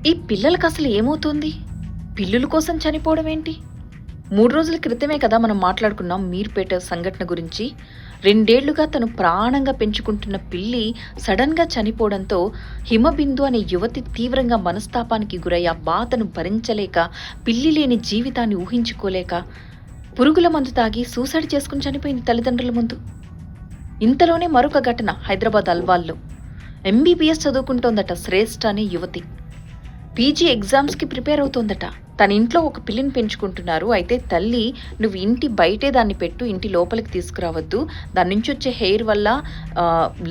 ఈ పిల్లలకసలు ఏమవుతుంది? పిల్లుల కోసం చనిపోవడం ఏంటి? 3 రోజుల క్రితమే కదా మనం మాట్లాడుకున్నాం మీర్పేట సంఘటన గురించి. 2 ఏళ్లుగా తను ప్రాణంగా పెంచుకుంటున్న పిల్లి సడెన్‌గా చనిపోవడంతో హిమబిందు అనే యువతి తీవ్రంగా మనస్తాపానికి గురై ఆ బాధను భరించలేక, పిల్లి లేని జీవితాన్ని ఊహించుకోలేక, పురుగుల మందు తాగి సూసైడ్ చేసుకొని చనిపోయింది తల్లిదండ్రుల ముందు. ఇంతలోనే మరొక ఘటన హైదరాబాద్ అల్వాల్లో. ఎంబీబీఎస్ చదువుకుంటోందట శ్రేష్ఠ అనే యువతి. పీజీ ఎగ్జామ్స్‌కి ప్రిపేర్ అవుతోందట. తన ఇంట్లో ఒక పిల్లిని పెంచుకుంటున్నారు. అయితే తల్లి, "నువ్వు ఇంటి బయటే దాన్ని పెట్టు, ఇంటి లోపలికి తీసుకురావద్దు. దాని నుంచి వచ్చే హెయిర్ వల్ల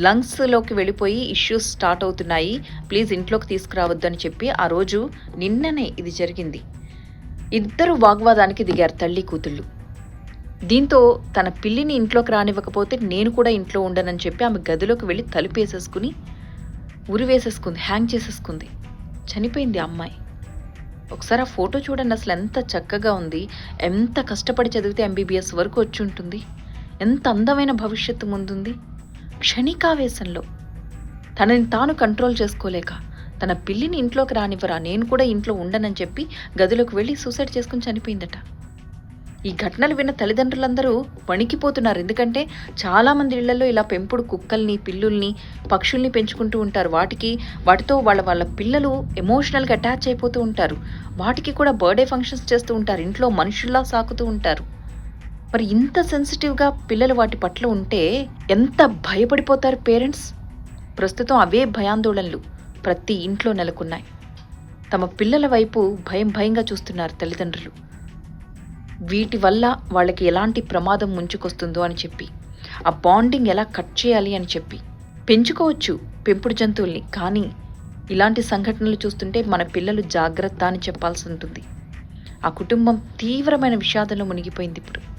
లంగ్స్‌లోకి వెళ్ళిపోయి ఇష్యూస్ స్టార్ట్ అవుతున్నాయి. ప్లీజ్ ఇంట్లోకి తీసుకురావద్దు" అని చెప్పి ఆ రోజు నిన్ననే ఇది జరిగింది. ఇద్దరు వాగ్వాదానికి దిగారు తల్లి కూతుళ్ళు. దీంతో తన పిల్లిని ఇంట్లోకి రానివ్వకపోతే నేను కూడా ఇంట్లో ఉండనని చెప్పి ఆమె గదిలోకి వెళ్లి తలుపేసేసుకుని ఉరివేసేసుకుంది, హ్యాంగ్ చేసేసుకుంది. చనిపోయింది ఆ అమ్మాయి. ఒకసారి ఆ ఫోటో చూడండి, అసలు ఎంత చక్కగా ఉంది. ఎంత కష్టపడి చదివితే ఎంబీబీఎస్ వరకు వచ్చి ఉంటుంది. ఎంత అందమైన భవిష్యత్తు ముందుంది. క్షణికావేశంలో తనని తాను కంట్రోల్ చేసుకోలేక తన పిల్లిని ఇంట్లోకి రానివ్వరా, నేను కూడా ఇంట్లో ఉండనని చెప్పి గదిలోకి వెళ్ళి సూసైడ్ చేసుకుని చనిపోయిందట. ఈ ఘటనలు విన్న తల్లిదండ్రులందరూ వణికిపోతున్నారు. ఎందుకంటే చాలామంది ఇళ్లలో ఇలా పెంపుడు కుక్కల్ని, పిల్లుల్ని, పక్షుల్ని పెంచుకుంటూ ఉంటారు. వాటితో వాళ్ళ పిల్లలు ఎమోషనల్‌గా అటాచ్ అయిపోతూ ఉంటారు. వాటికి కూడా బర్త్‌డే ఫంక్షన్స్ చేస్తూ ఉంటారు. ఇంట్లో మనుషుల్లా సాకుతూ ఉంటారు. మరి ఇంత సెన్సిటివ్‌గా పిల్లలు వాటి పట్ల ఉంటే ఎంత భయపడిపోతారు పేరెంట్స్? ప్రస్తుతం అవే భయాందోళనలు ప్రతి ఇంట్లో నెలకొన్నాయి. తమ పిల్లల వైపు భయంగా చూస్తున్నారు తల్లిదండ్రులు. వీటి వల్ల వాళ్ళకి ఎలాంటి ప్రమాదం ముంచుకొస్తుందో అని చెప్పి, ఆ బాండింగ్ ఎలా కట్ చేయాలి అని చెప్పి. పెంచుకోవచ్చు పెంపుడు జంతువుల్ని, కానీ ఇలాంటి సంఘటనలు చూస్తుంటే మన పిల్లలు జాగ్రత్త అని చెప్పాల్సి ఉంటుంది. ఆ కుటుంబం తీవ్రమైన విషాదంలో మునిగిపోయింది ఇప్పుడు.